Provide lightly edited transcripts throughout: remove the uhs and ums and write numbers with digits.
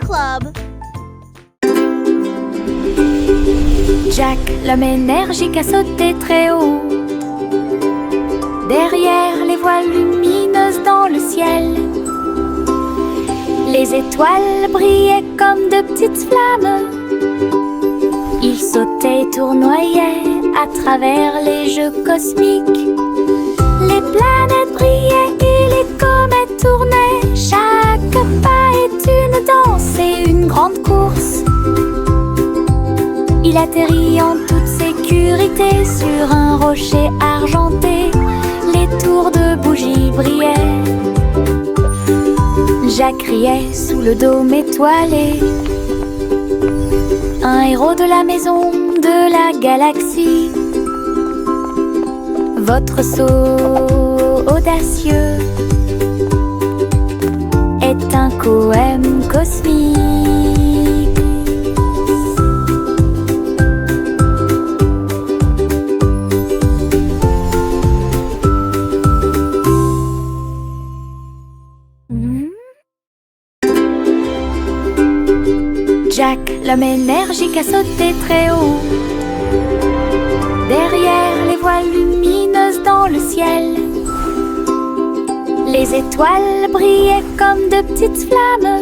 Club. Jack, l'homme énergique, a sauté très haut. Derrière les voiles lumineuses dans le ciel, les étoiles brillaient comme de petites flammes. Il sautait et tournoyait à travers les jeux cosmiques. Les planètes brillaient et les comètes tournaient. Chaque pas est une danse et une grande course. Il atterrit en toute sécurité sur un rocher argenté. Les tours de bougies brillaient. Jack riait sous le dôme étoilé. Un héros de la maison de la galaxie. Votre saut audacieux est un poème cosmique. Jack, l'homme énergique, a sauté très haut. Derrière les voiles lumineuses dans le ciel, les étoiles brillaient comme de petites flammes.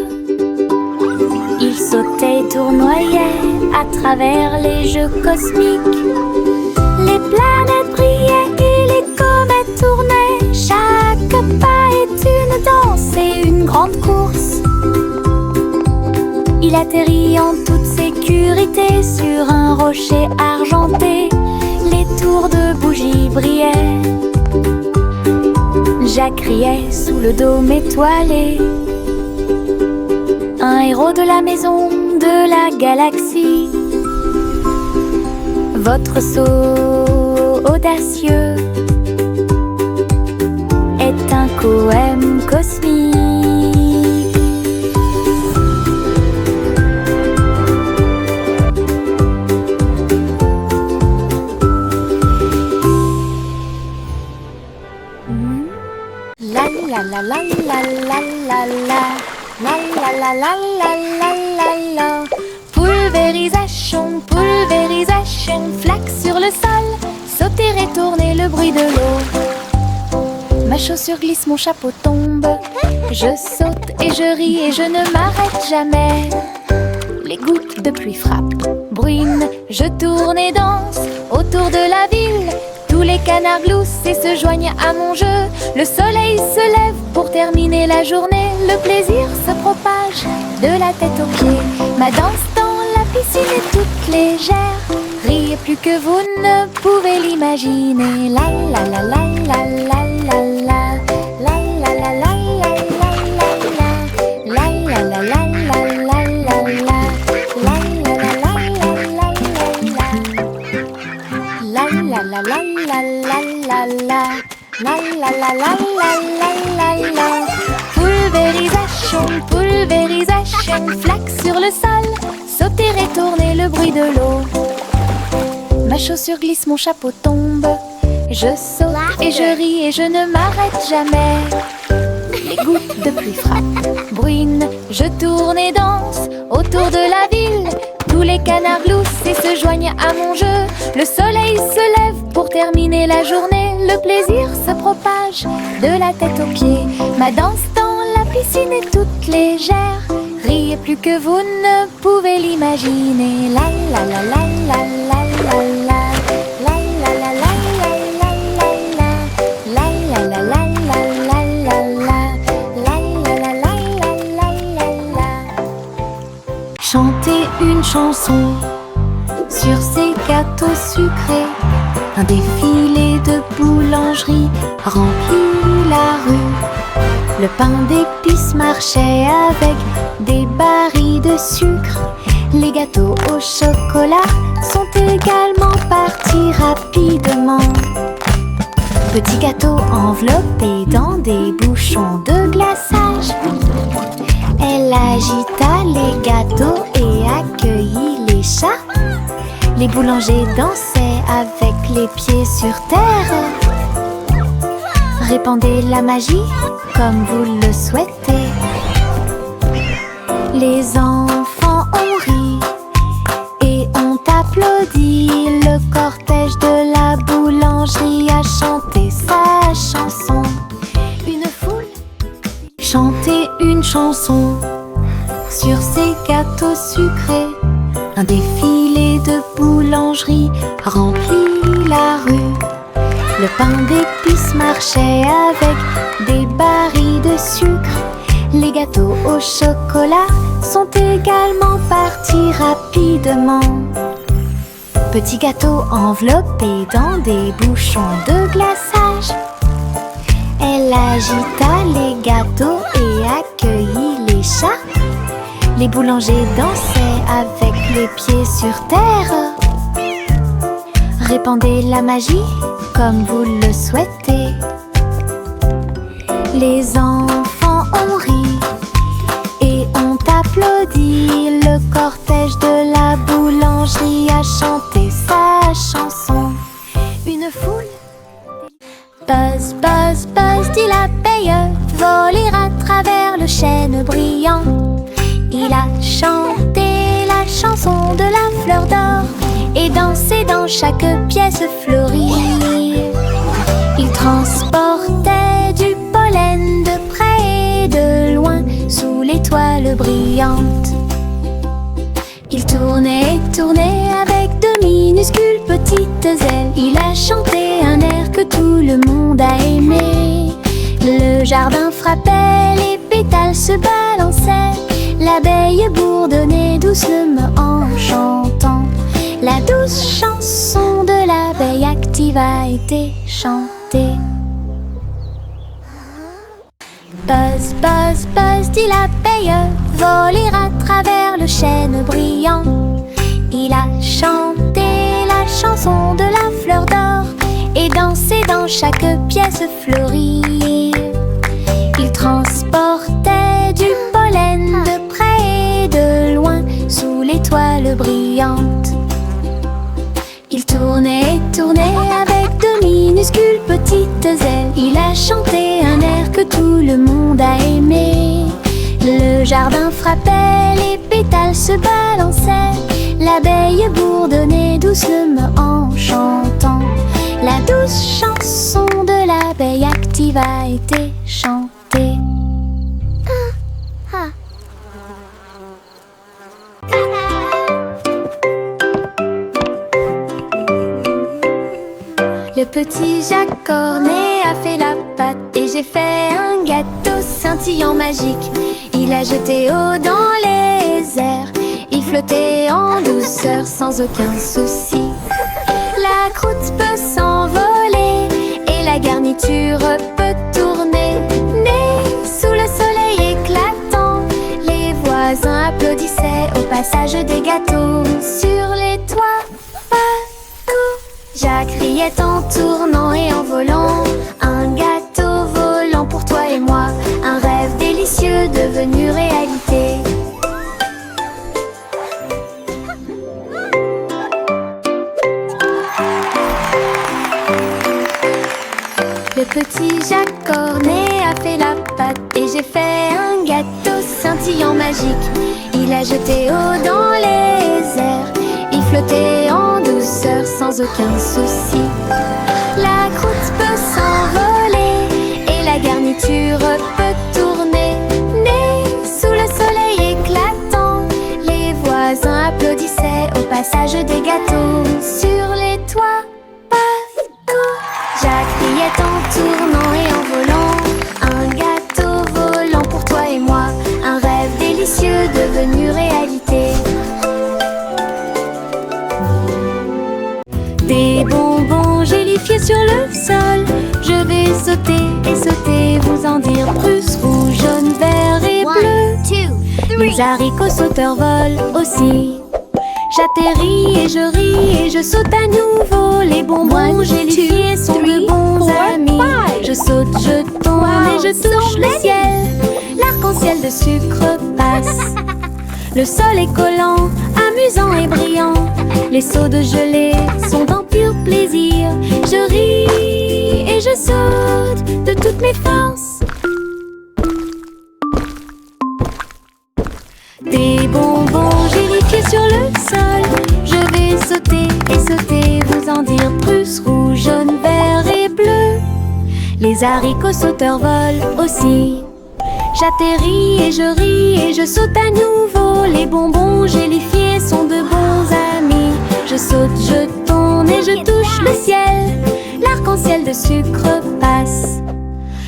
Il sautait et tournoyait à travers les jeux cosmiques. Les planètes brillaient et les comètes tournaient. Chaque pas est une danse et une grande course. Il atterrit en toute sécurité sur un rocher argenté. Les tours de bougies brillaient. Jack riait sous le dôme étoilé. Un héros de la maison de la galaxie. Votre saut audacieux est un poème cosmique. La la la la la la la la la la la la la la la. Pulvérisation, pulvérisation, flaque sur le sol, sauter et tourner le bruit de l'eau. Ma chaussure glisse, mon chapeau tombe. Je saute et je ris et je ne m'arrête jamais. Les gouttes de pluie frappent, bruine, je tourne et danse autour de la ville. Tous les canards gloussent et se joignent à mon jeu. Le soleil se lève pour terminer la journée. Le plaisir se propage de la tête aux pieds. Ma danse dans la piscine est toute légère. Riez plus que vous ne pouvez l'imaginer. La la la la la la la la. La la la la la la la. La la la la la la la la. La la la la la la la. La la la la la la la. La la la la la la la la. Pulvérisation, pulvérisation, flaque sur le sol, sauter et tourner le bruit de l'eau. Ma chaussure glisse, mon chapeau tombe. Je saute et je ris et je ne m'arrête jamais. Les gouttes de pluie frappent, bruine, je tourne et danse autour de la ville. Tous les canards gloussent et se joignent à mon jeu. Le soleil se lève pour terminer la journée. Le plaisir se propage de la tête aux pieds. Ma danse dans la piscine est toute légère. Riez plus que vous ne pouvez l'imaginer. La la la la la la la la. La la la la la la la la. La la la la la la la la. La la la la la la la. Chanter une chanson sur ces gâteaux sucrés. Un défilé de boulangerie remplit la rue. Le pain d'épices marchait avec des barils de sucre. Les gâteaux au chocolat sont également partis rapidement. Petits gâteaux enveloppés dans des bouchons de glaçage. Elle agita les gâteaux et accueillit les chats. Les boulangers dansaient avec les pieds sur terre. Répandez la magie comme vous le souhaitez. Les enfants chanter une chanson sur ces gâteaux sucrés. Un défilé de boulangerie remplit la rue. Le pain d'épices marchait avec des barils de sucre. Les gâteaux au chocolat sont également partis rapidement. Petits gâteaux enveloppés dans des bouchons de glaçage. Elle agita les gâteaux et accueillit les chats. Les boulangers dansaient avec les pieds sur terre. Répandez la magie comme vous le souhaitez. Les enfants ont ri et ont applaudi. Le cortège de la boulangerie a chanté sa chanson. Une foule. Buzz, buzz, buzz, dit l'abeille, voler à travers le chêne brillant. Il a chanté la chanson de la fleur d'or et dansé dans chaque pièce fleurie. Il transportait du pollen de près et de loin sous l'étoile brillante. Il tournait et tournait avec de minuscules petites ailes. Il a chanté un air que tout le monde a aimé. Le jardin frappait, les pétales se balançaient. L'abeille bourdonnait doucement en chantant. La douce chanson de l'abeille active a été chantée. Buzz, buzz, buzz, dit l'abeille, voler à travers le chêne brillant. Il a chanté la chanson de la fleur d'or et dansé dans chaque pièce fleurie. Il transportait du pollen de près et de loin sous l'étoile brillante. Il tournait et tournait avec de minuscules petites ailes. Il a chanté un air que tout le monde a aimé. Le jardin frappait, les pétales se balançaient. L'abeille bourdonnait doucement en chantant. La douce chanson de l'abeille active a été chantée. Le petit Jacques Cornet a fait la pâte et j'ai fait un gâteau scintillant magique. Il a jeté eau dans les airs, il flottait en douceur sans aucun souci. La croûte peut s'envoler et la garniture peut tourner. Né sous le soleil éclatant, les voisins applaudissaient au passage des gâteaux. Sur les toits, partout, Jacques riait en tournant et en volant. Un gâteau volant pour toi et moi, un rêve délicieux devenu réalité. Le petit Jacques Cornet a fait la pâte et j'ai fait un gâteau scintillant magique. Il a jeté eau dans les airs, il flottait en douceur sans aucun souci. La croûte peut s'envoler et la garniture peut tourner. Né sous le soleil éclatant, les voisins applaudissaient au passage des gâteaux. Sur les toits, partout, Jacques riait en tournant et en volant. Un gâteau volant pour toi et moi, un rêve délicieux devenu réalité. Des bonbons gélifiés sur le sol, je vais sauter et sauter, vous en dire plus. Rouge, jaune, vert et bleu. Les haricots sauteurs volent aussi. J'atterris et je ris et je saute à nouveau. Les bonbons gélifiés sont de bons amis. Je saute, je tombe et je touche le ciel. L'arc-en-ciel de sucre passe. Le sol est collant, amusant et brillant. Les seaux de gelée sont en pur plaisir. Je ris et je saute de toutes mes forces. Des bonbons gélifiés sur le sol, je vais sauter et sauter, vous en dire plus. Rouge, jaune, vert et bleu. Les haricots sauteurs volent aussi. J'atterris et je ris et je saute à nouveau. Les bonbons gélifiés sont de bons amis. Je saute, je tourne et je touche le ciel. L'arc-en-ciel de sucre passe.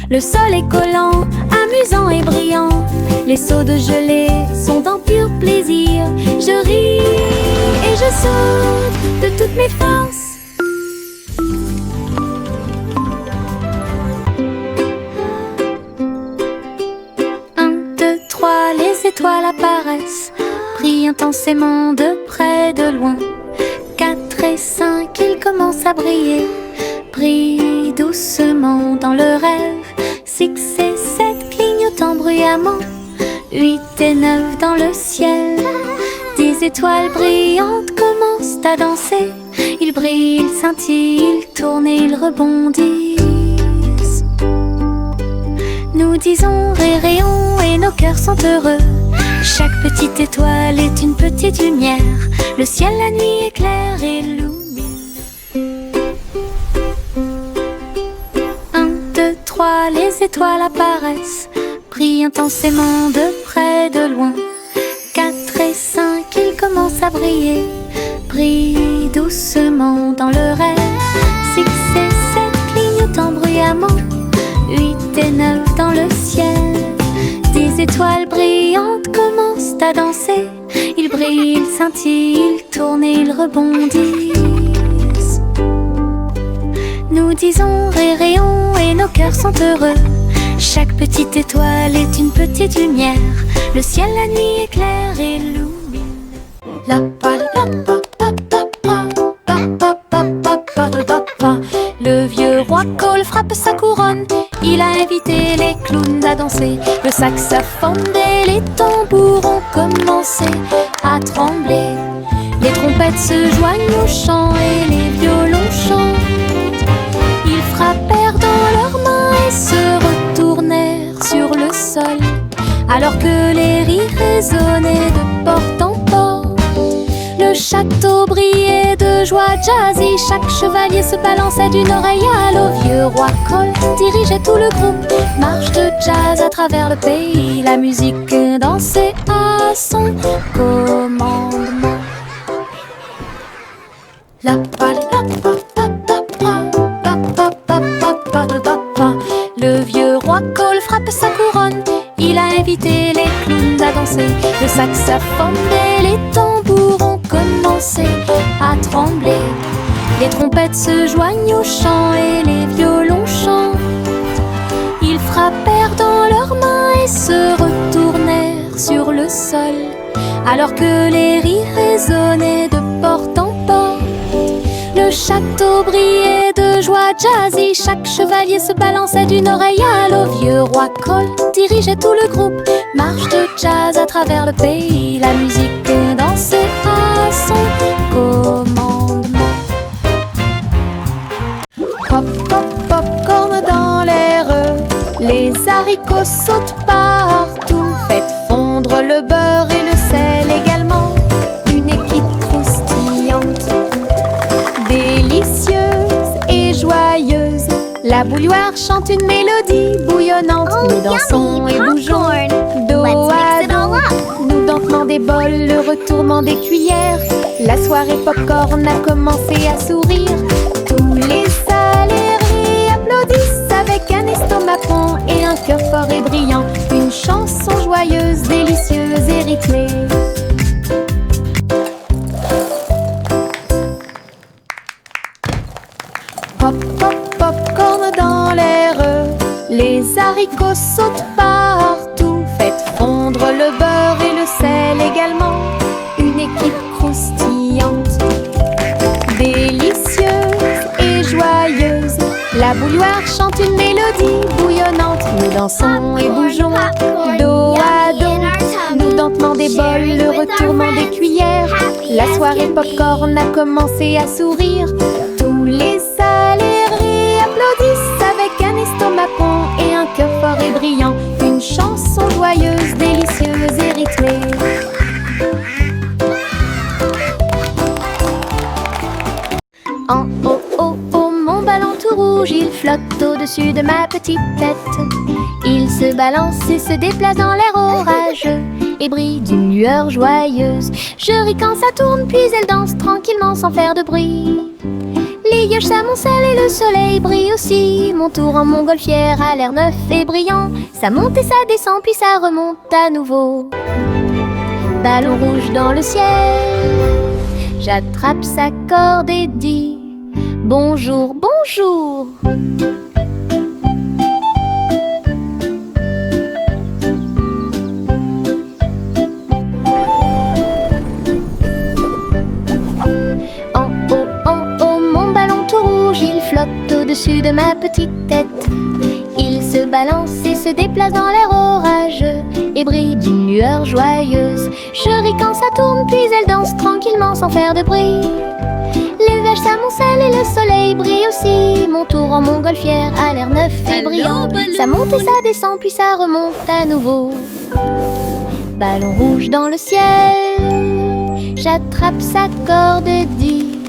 Le sol est collant, amusant et brillant. Les seaux de gelée sont en pur plaisir. Je ris et je saute de toutes mes forces. Les étoiles apparaissent, brillent intensément de près, de loin. 4 et 5, ils commencent à briller, brillent doucement dans le rêve. 6 et 7 clignotant bruyamment, 8 et 9 dans le ciel. 10 étoiles brillantes commencent à danser. Ils brillent, ils scintillent, ils tournent et ils rebondissent. Nous disons réréons et nos cœurs sont heureux. Chaque petite étoile est une petite lumière. Le ciel la nuit éclaire et illumine. 1, 2, 3, les étoiles apparaissent, brillent intensément de près, de loin. 4 et 5, ils commencent à briller, brillent doucement dans le rêve. 6 et 7 clignotant bruyamment, 8 et 9 dans le ciel. 10 étoiles brillantes commencent à danser. Ils brillent, ils scintillent, ils tournent et ils rebondissent. Nous disons réréons et nos cœurs sont heureux. Chaque petite étoile est une petite lumière. Le ciel la nuit éclaire et illumine. Le vieux roi Cole frappe sa couronne. Il a invité les clowns à danser. Le saxophone et les tambours ont commencé à trembler. Les trompettes se joignent au chant et les violons chantent. Ils frappèrent dans leurs mains et se retournèrent sur le sol, alors que les rires résonnaient de porte en porte. Le château brillait de joie jazzy. Chaque chevalier se balançait d'une oreille à l'autre. Vieux roi Cole dirigeait tout le groupe. Marche de jazz à travers le pays. La musique dansait à son commandement. Le vieux roi Cole frappe sa couronne. Il a invité les clowns à danser. Le saxophone et les tambours ont commencé à trembler. Les trompettes se joignent au chant et les violons chantent. Ils frappèrent dans leurs mains et se retournèrent sur le sol, alors que les rires résonnaient de porte en porte. Le château brillait de joie jazzy. Chaque chevalier se balançait d'une oreille à l'autre. Vieux roi Cole dirigeait tout le groupe. Marche de jazz à travers le pays. La musique dansait à son commandement. Pop, pop, popcorn dans l'air. Les haricots sautent partout. Faites fondre le beurre et le sel également. Une équipe croustillante, délicieuse et joyeuse. La bouilloire chante une mélodie bouillonnante. Nous dansons et bougeons dos à dos. Nous dentement des bols, le retournement des cuillères. La soirée popcorn a commencé à sourire. Tous les salariés applaudissent avec un estomac rond et un cœur fort et brillant. Une chanson joyeuse, délicieuse et rythmée. Pop, pop, popcorn dans l'air. Les haricots sautent partout. Faites fondre le beurre et le sel également. Une équipe croustillante, délicieuse et joyeuse. La bouilloire chante une mélodie bouillonnante. Nous dansons et bougeons dos à dos. Nous dentement des bols, le retournement des cuillères. La soirée popcorn a commencé à sourire. Tous les salariés applaudissent avec un estomac rond et un cœur fort et brillant. Une chanson joyeuse, délicieuse et rythmée. En haut, haut, haut, mon ballon tout rouge, il flotte au au-dessus de ma petite tête. Il se balance et se déplace dans l'air orageux et brille d'une lueur joyeuse. Je ris quand ça tourne, puis elle danse tranquillement sans faire de bruit. Les yeux s'amoncellent et le soleil brille aussi. Mon tour en montgolfière a l'air neuf et brillant. Ça monte et ça descend, puis ça remonte à nouveau. Ballon rouge dans le ciel, j'attrape sa corde et dis bonjour, bonjour. Au-dessus de ma petite tête, il se balance et se déplace dans l'air orageux et brille d'une lueur joyeuse. Je ris quand ça tourne, puis elle danse tranquillement sans faire de bruit. Les vaches s'amoncellent et le soleil brille aussi. Mon tour en montgolfière a l'air neuf et brillant. Ça monte et ça descend, puis ça remonte à nouveau. Ballon rouge dans le ciel, j'attrape sa corde et dis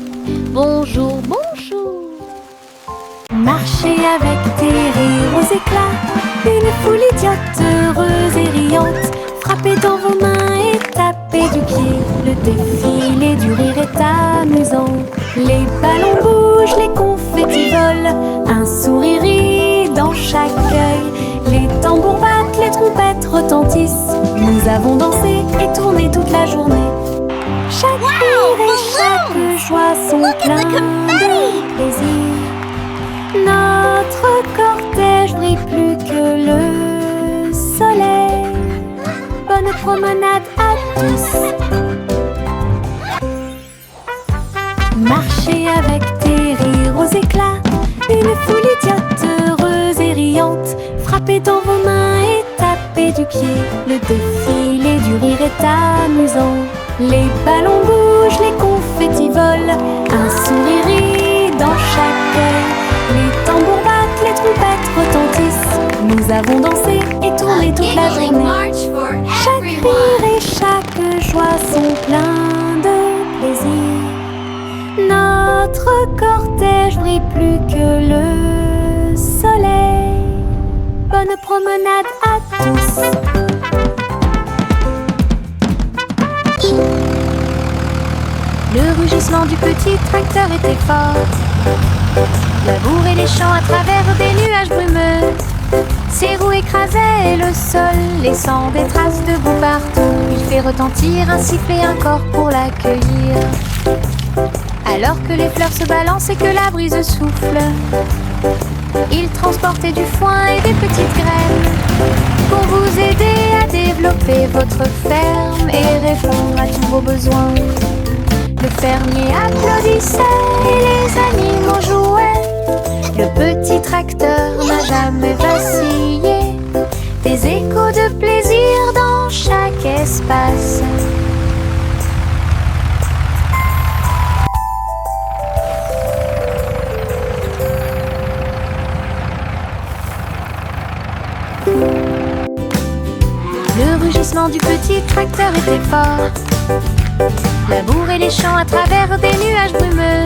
bonjour, bonjour. Marchez avec des rires aux éclats, une foule idiote, heureuse et riante. Frappez dans vos mains et tapez du pied, le défilé du rire est amusant. Les ballons bougent, les confettis volent, un sourire rit dans chaque œil. Les tambours battent, les trompettes retentissent. Nous avons dansé et tourné toute la journée. Chaque rire et chaque joie sont pleins de plaisir. Notre cortège brille plus que le soleil. Bonne promenade à tous. Marchez avec des rires aux éclats, une foule idiote, heureuse et riante. Frappez dans vos mains et tapez du pied, le défilé du rire est amusant. Les ballons bougent, les confettis volent, un sourire rit dans chaque œil. Les tambours battent, les trompettes retentissent. Nous avons dansé et tourné toute la journée. Chaque rire et chaque joie sont pleins de plaisir. Notre cortège brille plus que le soleil. Bonne promenade à tous. Le rugissement du petit tracteur était fort. Labourer les champs à travers des nuages brumeux. Ses roues écrasaient le sol, laissant des traces de boue partout. Il fait retentir un sifflet, un corps pour l'accueillir. Alors que les fleurs se balancent et que la brise souffle, il transportait du foin et des petites graines pour vous aider à développer votre ferme et répondre à tous vos besoins. Le fermier applaudissait et les animaux jouaient. Le petit tracteur n'a jamais vacillé. Des échos de plaisir dans chaque espace. Le rugissement du petit tracteur était fort. Labourer les champs à travers des nuages brumeux.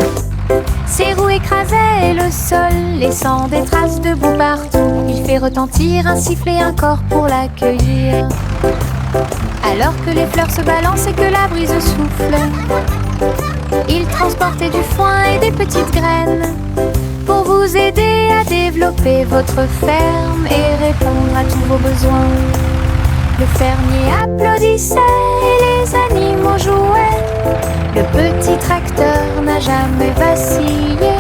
Ses roues écrasaient le sol, laissant des traces de boue partout. Il fait retentir un sifflet, un corps pour l'accueillir. Alors que les fleurs se balancent et que la brise souffle, il transportait du foin et des petites graines pour vous aider à développer votre ferme et répondre à tous vos besoins. Le fermier applaudissait et les animaux jouaient. Le petit tracteur n'a jamais vacillé.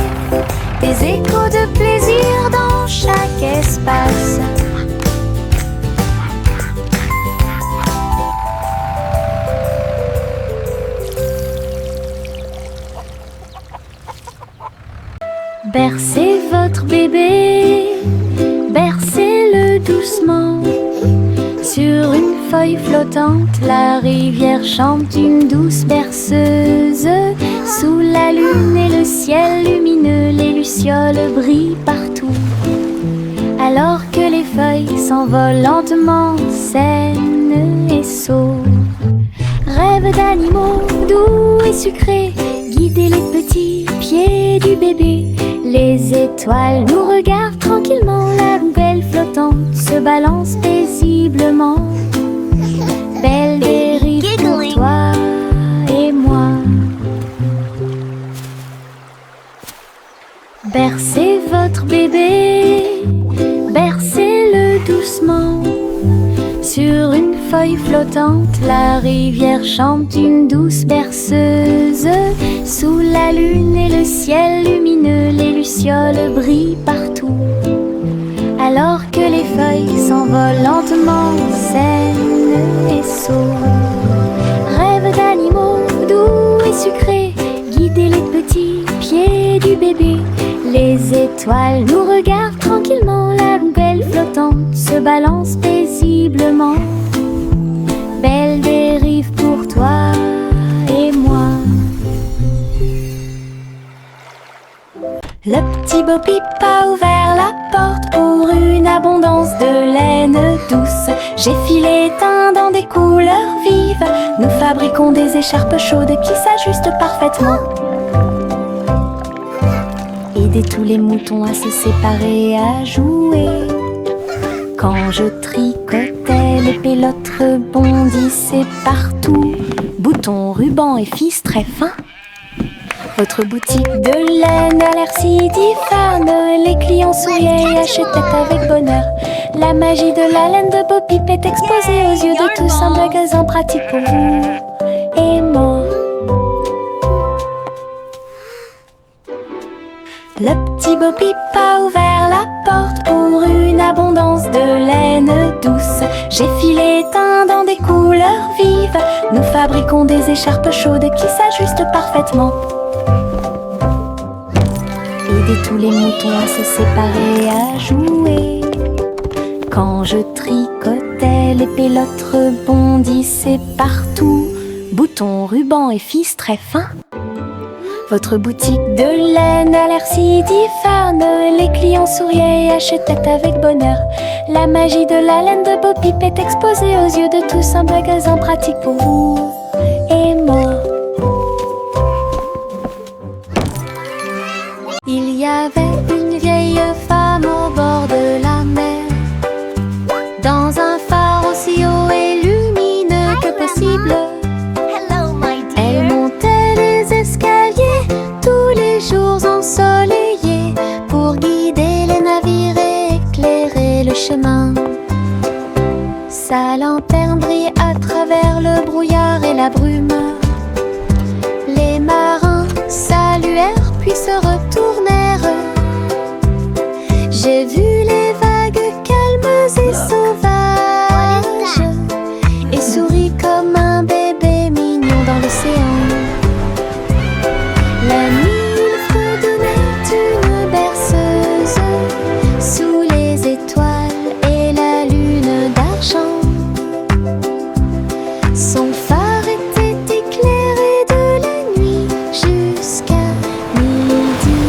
Des échos de plaisir dans chaque espace. Bercez votre bébé, bercez-le doucement. Sur une feuille flottante, la rivière chante une douce berceuse. Sous la lune et le ciel lumineux, les lucioles brillent partout. Alors que les feuilles s'envolent lentement, saines et sauves. Rêve d'animaux doux et sucrés, guidez les petits pieds du bébé. Les étoiles nous regardent tranquillement, la poubelle flottante se balance paisiblement. Belle dérive pour toi et moi. Bercez votre bébé, bercez-le doucement. Sur une feuille flottante, la rivière chante une douce berceuse. Sous la lune et le ciel lumineux, les lucioles brillent partout. Alors que les feuilles s'envolent lentement, saines et sourdes. Rêve d'animaux doux et sucrés, guider les petits pieds du bébé. Les étoiles nous regardent tranquillement, la poubelle flottante se balance paisiblement. Belle dérive pour toi et moi. Le petit Bo Peep a ouvert la porte pour une abondance de laine douce. J'ai filé teint dans des couleurs vives. Nous fabriquons des écharpes chaudes qui s'ajustent parfaitement. Aider tous les moutons à se séparer, à jouer. Quand je tricotais, les pélotes rebondissaient partout. Boutons, rubans et fils très fins. Votre boutique de laine a l'air si diphane. Les clients souriaient et achetaient avec bonheur. La magie de la laine de Bo Peep est exposée aux yeux de tous. Un magasin pratique pour vous et moi. Le petit Bo Peep a ouvert la porte pour une abondance de laine douce. J'ai filé teint dans des couleurs vives. Nous fabriquons des écharpes chaudes qui s'ajustent parfaitement. Aider tous les moutons à se séparer, à jouer. Quand je tricotais, les pélotes rebondissaient partout. Boutons, rubans et fils très fins. Votre boutique de laine a l'air si diphane. Les clients souriaient et achetaient avec bonheur. La magie de la laine de Bo Peep est exposée aux yeux de tous. Un magasin pratique pour vous et moi. Il y avait une vieille femme au bord de la mer, dans un phare aussi haut et lumineux que possible. Elle montait les escaliers tous les jours ensoleillés pour guider les navires et éclairer le chemin. Sa lanterne brillait à travers le brouillard et la brume. Les marins saluèrent puis se retournèrent. J'ai vu les vagues calmes et sauvages et souris comme un bébé mignon dans l'océan. La nuit, il fredonnait une berceuse sous les étoiles et la lune d'argent. Son phare était éclairé de la nuit jusqu'à midi.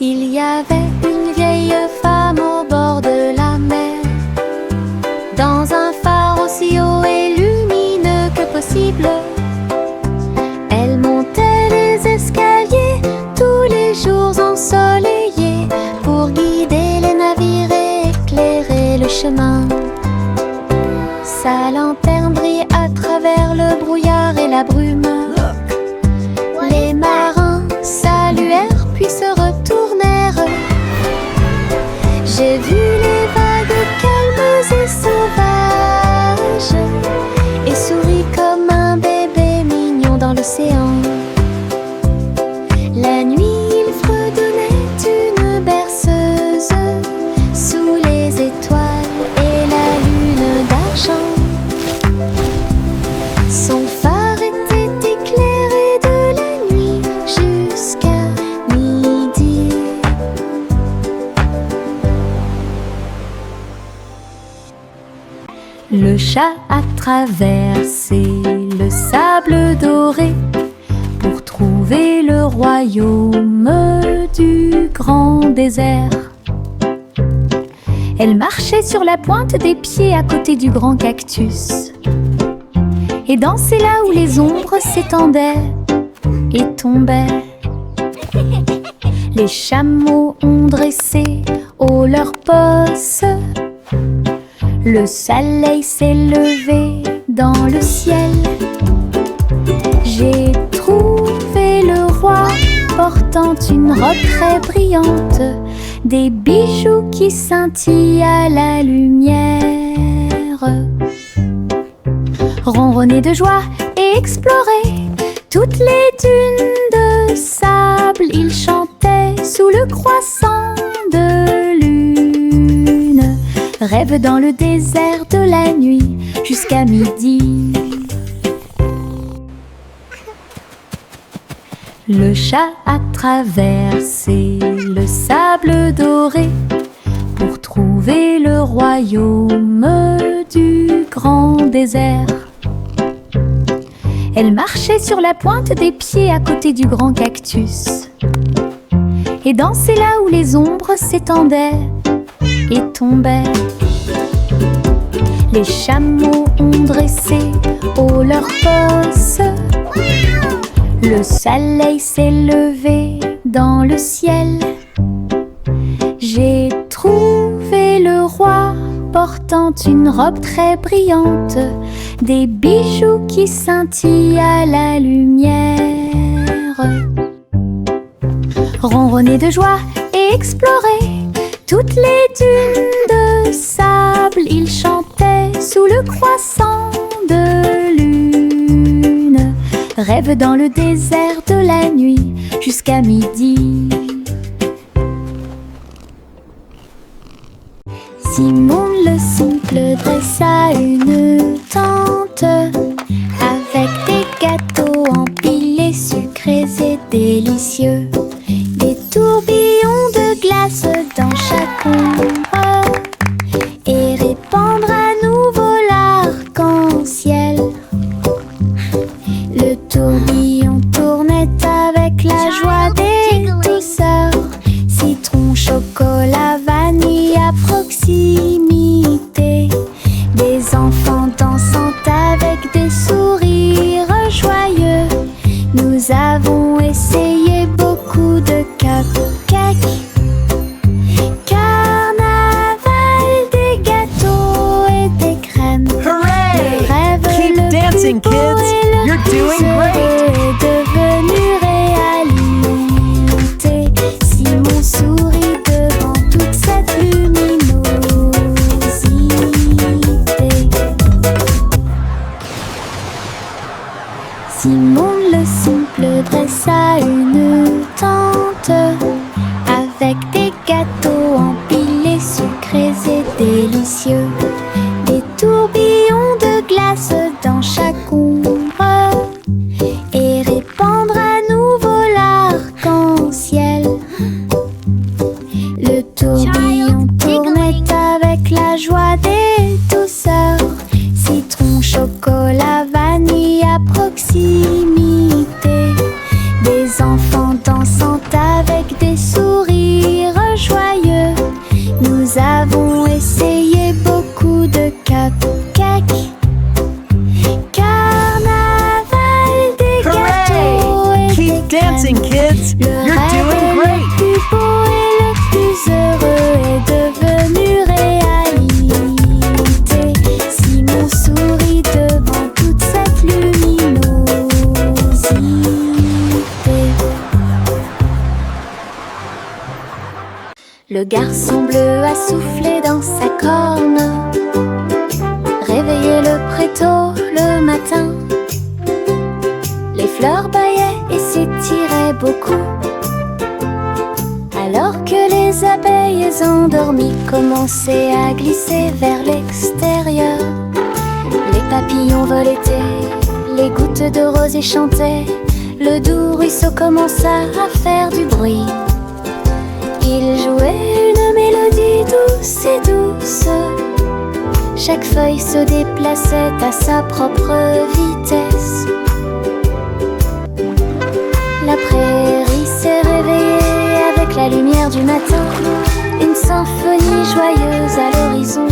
Il y avait une vieille femme au bord de la mer, dans un phare aussi haut et lumineux que possible. Elle montait les escaliers tous les jours ensoleillés pour guider les navires et éclairer le chemin. Sa lanterne brillait à travers le brouillard et la brume. Les marins saluèrent puis se retournèrent. J'ai vu les vagues calmes et sauvages et souris comme un bébé mignon dans l'océan. La nuit, il fredonnait une berceuse sous les étoiles et la lune d'argent. Son phare était éclairé de la nuit jusqu'à midi. Le chat a traversé le sable doré pour trouver le royaume du grand désert. Elle marchait sur la pointe des pieds à côté du grand cactus. et danser là où les ombres s'étendaient et tombaient. Les chameaux ont dressé haut leurs postes. Le soleil s'est levé dans le ciel. J'ai trouvé le roi portant une robe très brillante, des bijoux qui scintillent à la lumière. Ronronner de joie et explorer toutes les dunes de sable, il chantait sous le croissant de lune. Rêve dans le désert de la nuit jusqu'à midi. Le chat a traversé le sable doré pour trouver le royaume du grand désert. Elle marchait sur la pointe des pieds à côté du grand cactus et dansait là où les ombres s'étendaient et tombaient. Les chameaux ont dressé haut leurs postes. Le soleil s'est levé dans le ciel. J'ai trouvé le roi portant une robe très brillante, des bijoux qui scintillent à la lumière. Ronronner de joie et explorer toutes les dunes de sable, il chantait sous le croissant de lune. Rêve dans le désert de la nuit jusqu'à midi. Simon le simple dressa une tente avec des gâteaux empilés, sucrés et délicieux, des tourbillons de glace dans chaque ombre et répandre à nouveau l'arc-en-ciel. Le tourbillon tournait avec la joie des douceurs, citron, chocolat, vanille à proximité. Des enfants dansant avec des sourires joyeux. Nous avons essayé beaucoup de cupcakes. Carnaval, des gâteaux et des crèmes. Hooray! Le rêve Keep le dancing, plus beau kids. et le You're plus doing heureux great. est devenu réalité. Simon sourit devant toute cette luminosité. Simon le simple dressa une tente avec des gâteaux empilés, sucrés et délicieux, des tourbillons de glace dans chaque ombre et répandre à nouveau l'arc-en-ciel. Le tourbillon tournait avec la joie des douceurs, citron, chocolat, vanille à proximité. Des enfants dansant avec des sourires joyeux. Nous avons essayé beaucoup de cupcakes. Carnaval, des gâteaux et Keep des dancing, crèmes. kids. Le You're rêve doing le great. plus beau et le plus heureux est devenu réalité. Simon sourit devant toute cette luminosité. Le garçon bleu a soufflé dans sa corne, réveillé le prétôt le matin. Les fleurs bâillaient et s'étiraient beaucoup, alors que les abeilles endormies commençaient à glisser vers l'extérieur. Les papillons voletaient, les gouttes de rosée chantaient, le doux ruisseau commença à faire du bruit. Il jouait une mélodie douce et douce. Chaque feuille se déplaçait à sa propre vitesse. La prairie s'est réveillée avec la lumière du matin, une symphonie joyeuse à l'horizon.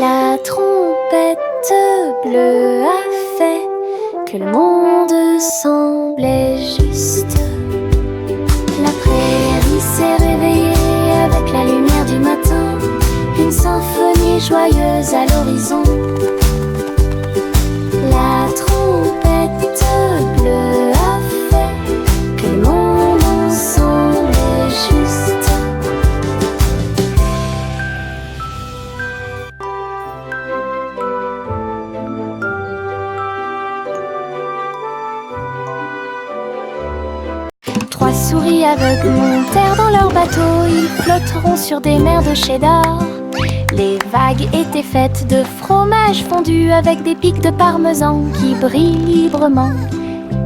La trompette bleue a fait que le monde semblait juste. La prairie s'est réveillée avec la lumière du matin, une symphonie joyeuse à l'horizon. La trompette bleue a fait que le monde semblait juste. 3 souris aveugles montèrent dans leur bateau, ils flotteront sur des mers de cheddar. Les vagues étaient faites de fromage fondu avec des pics de parmesan qui brillent librement.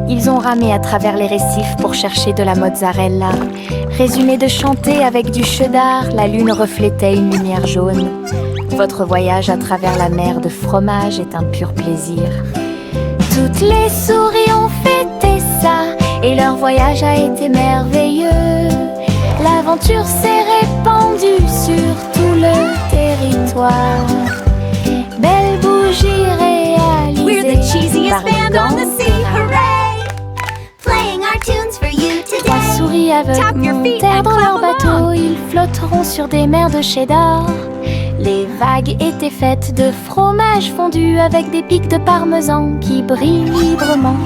Ils ont ramé à travers les récifs pour chercher de la mozzarella. Résumé de chanter avec du cheddar, la lune reflétait une lumière jaune. Votre voyage à travers la mer de fromage est un pur plaisir. Toutes les souris ont fêté ça et leur voyage a été merveilleux. L'aventure s'est répandue sur tout le territoire. Belle bougie réalisée. We're the cheesiest par le band on the sea, Gantera. hooray! Playing our tunes for you 3 today. souris aveugles Tap your feet montèrent and dans leur clap bateau, ils flotteront sur des mers de cheddar. Les vagues étaient faites de fromage fondu avec des pics de parmesan qui brillent librement.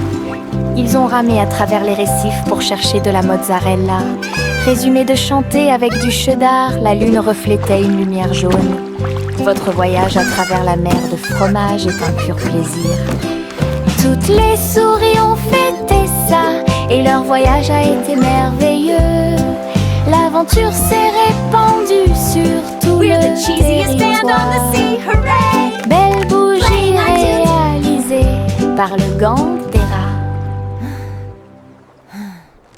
Ils ont ramé à travers les récifs pour chercher de la mozzarella. Résumé de chanter avec du cheddar, la lune reflétait une lumière jaune. Votre voyage à travers la mer de fromage est un pur plaisir. Toutes les souris ont fêté ça et leur voyage a été merveilleux. L'aventure s'est répandue sur tout We're le the cheesiest band on the territoire. sea, hooray! Belle bougie Playing our tunes. réalisée par le Gantera.